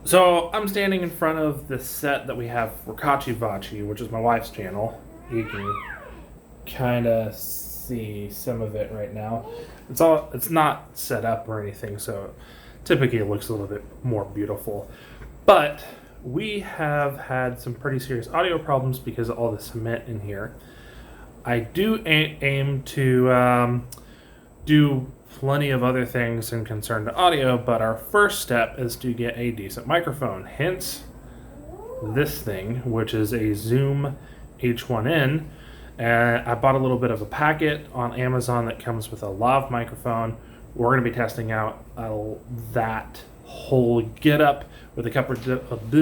So I'm standing in front of the set that we have for Kachi Vachi, which is my wife's channel. You can kind of see some of it right now. It's not set up or anything, so typically it looks a little bit more beautiful. But we have had some pretty serious audio problems because of all the cement in here. I do aim to do plenty of other things in concern to audio, but our first step is to get a decent microphone. Hence, this thing, which is a Zoom H1N. I bought a little bit of a packet on Amazon that comes with a lav microphone. We're going to be testing out that whole getup with a couple of.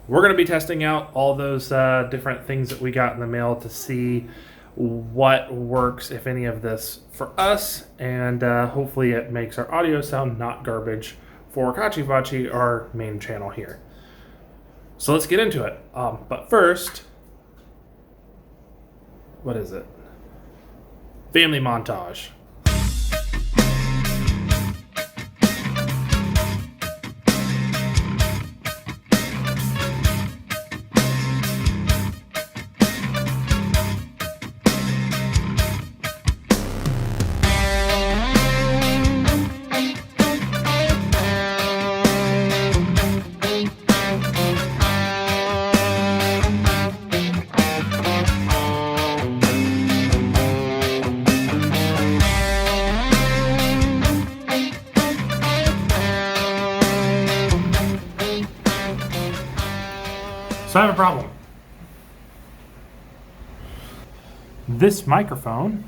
We're going to be testing out all those different things that we got in the mail to see what works, if any of this, for us, and hopefully it makes our audio sound not garbage for Kachi Vachi, our main channel here. So let's get into it. But first, what is it? Family montage. So I have a problem. This microphone,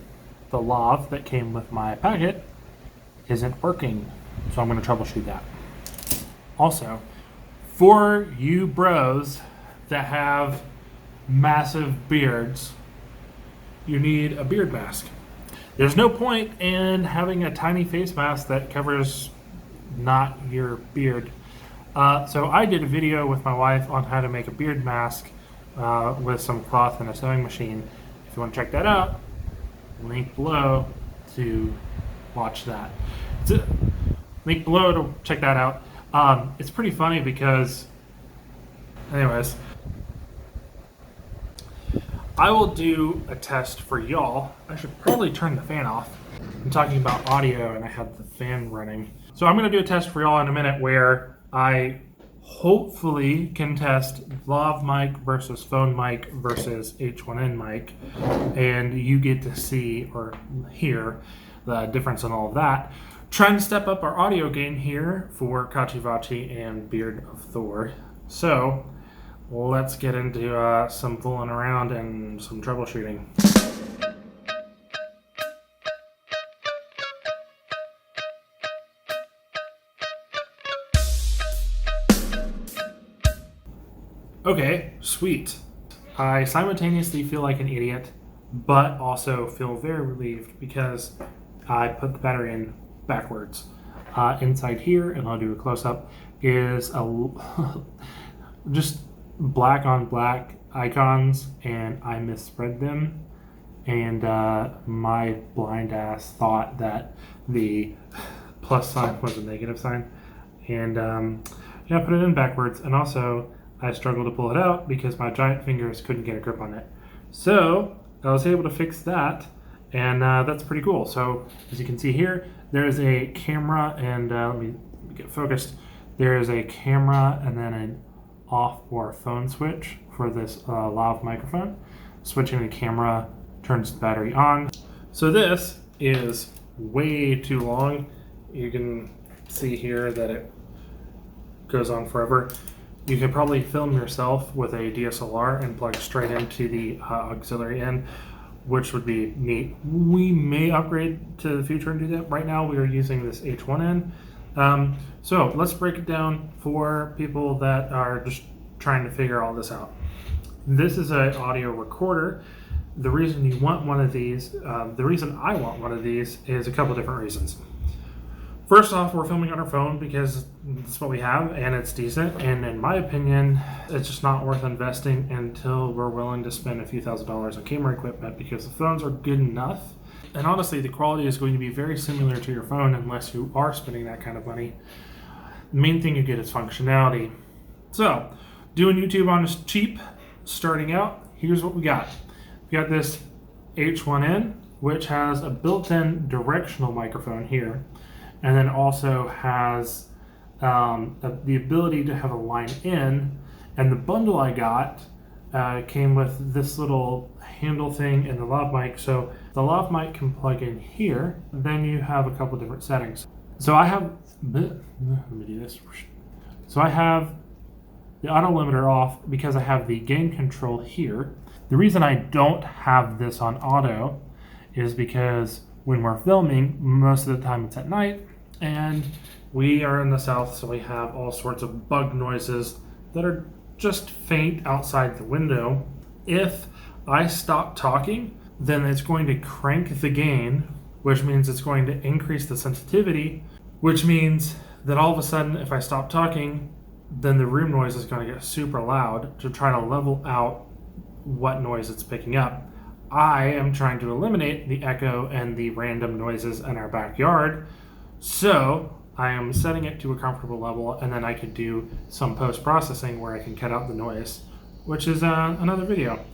the lav that came with my packet, isn't working. So I'm going to troubleshoot that. Also, for you bros that have massive beards, you need a beard mask. There's no point in having a tiny face mask that covers not your beard. So I did a video with my wife on how to make a beard mask with some cloth and a sewing machine. If you want to check that out, link below to watch that. Link below to check that out. It's pretty funny because, anyways, I will do a test for y'all. I should probably turn the fan off. I'm talking about audio and I have the fan running. So I'm going to do a test for y'all in a minute where I hopefully can test lav mic versus phone mic versus H1N mic, and you get to see or hear the difference in all of that. Trying to step up our audio game here for Kachi Vachi and Beard of Thor. So let's get into some fooling around and some troubleshooting. Okay, sweet. I simultaneously feel like an idiot, but also feel very relieved because I put the battery in backwards. Inside here, and I'll do a close-up, is just black on black icons, and I misspread them. And my blind ass thought that the plus sign was a negative sign. And I put it in backwards, and also I struggled to pull it out because my giant fingers couldn't get a grip on it. So I was able to fix that, and that's pretty cool. So as you can see here, there's a camera, and let me get focused. There is a camera and then an off or phone switch for this lav microphone. Switching the camera turns the battery on. So this is way too long. You can see here that it goes on forever. You could probably film yourself with a DSLR and plug straight into the auxiliary in, which would be neat. We may upgrade to the future and do that. Right now we are using this H1N. So let's break it down for people that are just trying to figure all this out. This is an audio recorder. The reason you want one of these, the reason I want one of these is a couple different reasons. First off, we're filming on our phone because that's what we have, and it's decent. And in my opinion, it's just not worth investing until we're willing to spend a few $1,000s on camera equipment because the phones are good enough. And honestly, the quality is going to be very similar to your phone unless you are spending that kind of money. The main thing you get is functionality. So, doing YouTube on is cheap, starting out, here's what we got. We got this H1N, which has a built-in directional microphone here, and then also has the ability to have a line in, and the bundle I got came with this little handle thing and the lav mic. So the lav mic can plug in here. Then you have a couple different settings. So I have, let me do this. So I have the auto limiter off because I have the gain control here. The reason I don't have this on auto is because when we're filming, most of the time it's at night, and we are in the South, so we have all sorts of bug noises that are just faint outside the window. If I stop talking, then it's going to crank the gain, which means it's going to increase the sensitivity, which means that all of a sudden, if I stop talking, then the room noise is going to get super loud to try to level out what noise it's picking up. I am trying to eliminate the echo and the random noises in our backyard, so I am setting it to a comfortable level, and then I could do some post-processing where I can cut out the noise, which is another video.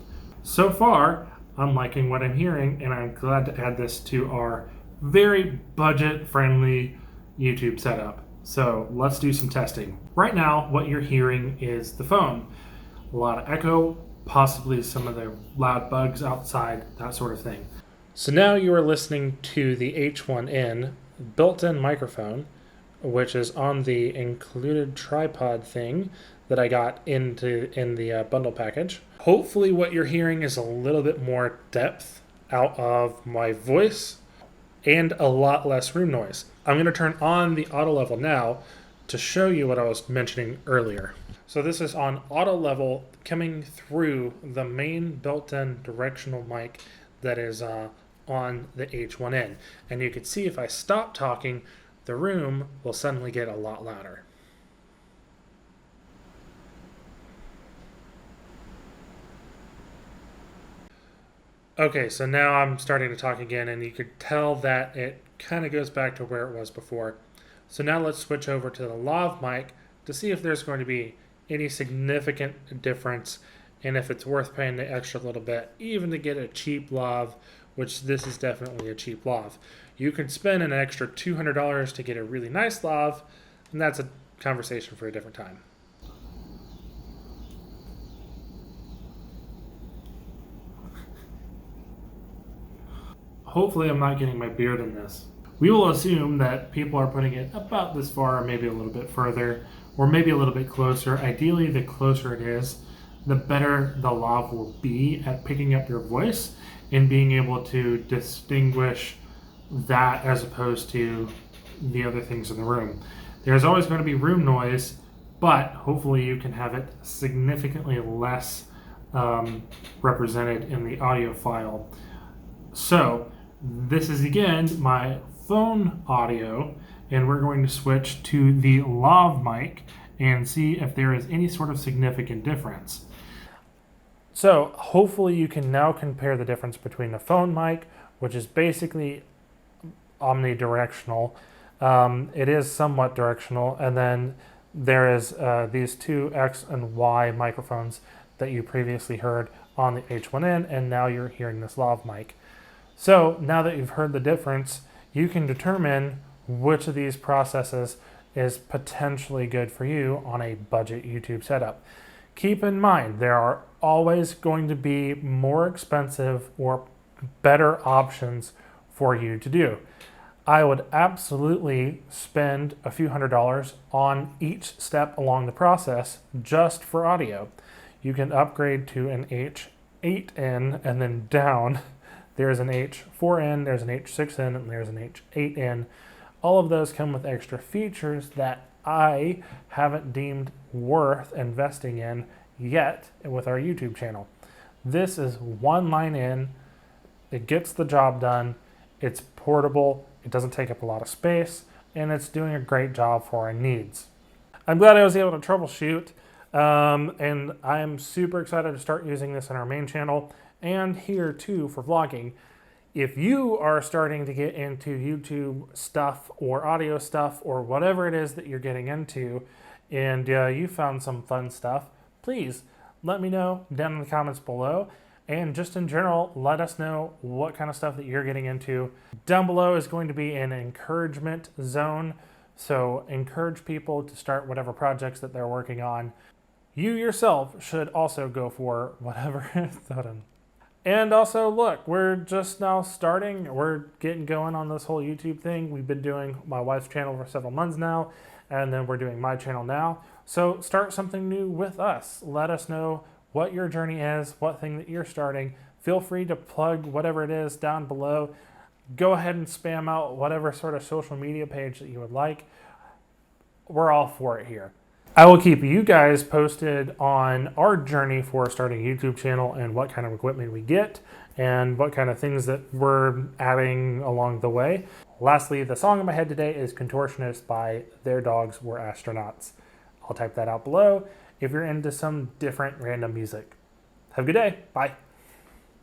So far, I'm liking what I'm hearing, and I'm glad to add this to our very budget-friendly YouTube setup. So let's do some testing. Right now, what you're hearing is the phone. A lot of echo, possibly some of the loud bugs outside, that sort of thing. So now you are listening to the H1N built-in microphone, which is on the included tripod thing that I got in the bundle package. Hopefully what you're hearing is a little bit more depth out of my voice and a lot less room noise. I'm going to turn on the auto level now to show you what I was mentioning earlier. So this is on auto level coming through the main built-in directional mic that is on the H1N. And you can see if I stop talking, the room will suddenly get a lot louder. Okay, so now I'm starting to talk again, and you could tell that it kind of goes back to where it was before. So now let's switch over to the lav mic to see if there's going to be any significant difference, and if it's worth paying the extra little bit, even to get a cheap lav, which this is definitely a cheap lav. You can spend an extra $200 to get a really nice lav, and that's a conversation for a different time. Hopefully I'm not getting my beard in this. We will assume that people are putting it about this far, or maybe a little bit further, or maybe a little bit closer. Ideally, the closer it is, the better the lav will be at picking up your voice and being able to distinguish that as opposed to the other things in the room. There's always going to be room noise, but hopefully you can have it significantly less represented in the audio file. So this is again my phone audio, and we're going to switch to the lav mic and see if there is any sort of significant difference. So hopefully you can now compare the difference between the phone mic, which is basically omnidirectional. It is somewhat directional, and then there is these two X and Y microphones that you previously heard on the H1N, and now you're hearing this lav mic. So now that you've heard the difference, you can determine which of these processes is potentially good for you on a budget YouTube setup. Keep in mind, there are always going to be more expensive or better options for you to do. I would absolutely spend a few $100s on each step along the process just for audio. You can upgrade to an H8N and then down. There's an H4N, there's an H6N, and there's an H8N. All of those come with extra features that I haven't deemed worth investing in yet with our YouTube channel. This is one line in, it gets the job done, it's portable, it doesn't take up a lot of space, and it's doing a great job for our needs. I'm glad I was able to troubleshoot, and I'm super excited to start using this in our main channel and here too for vlogging. If you are starting to get into YouTube stuff or audio stuff or whatever it is that you're getting into, and you found some fun stuff, please let me know down in the comments below. And just in general, let us know what kind of stuff that you're getting into. Down below is going to be an encouragement zone. So encourage people to start whatever projects that they're working on. You yourself should also go for whatever. And also, look, we're just now starting. We're getting going on this whole YouTube thing. We've been doing my wife's channel for several months now, and then we're doing my channel now. So start something new with us. Let us know what your journey is, what thing that you're starting. Feel free to plug whatever it is down below. Go ahead and spam out whatever sort of social media page that you would like. We're all for it here. I will keep you guys posted on our journey for starting a YouTube channel and what kind of equipment we get and what kind of things that we're adding along the way. Lastly, the song in my head today is Contortionist by Their Dogs Were Astronauts. I'll type that out below if you're into some different random music. Have a good day. Bye.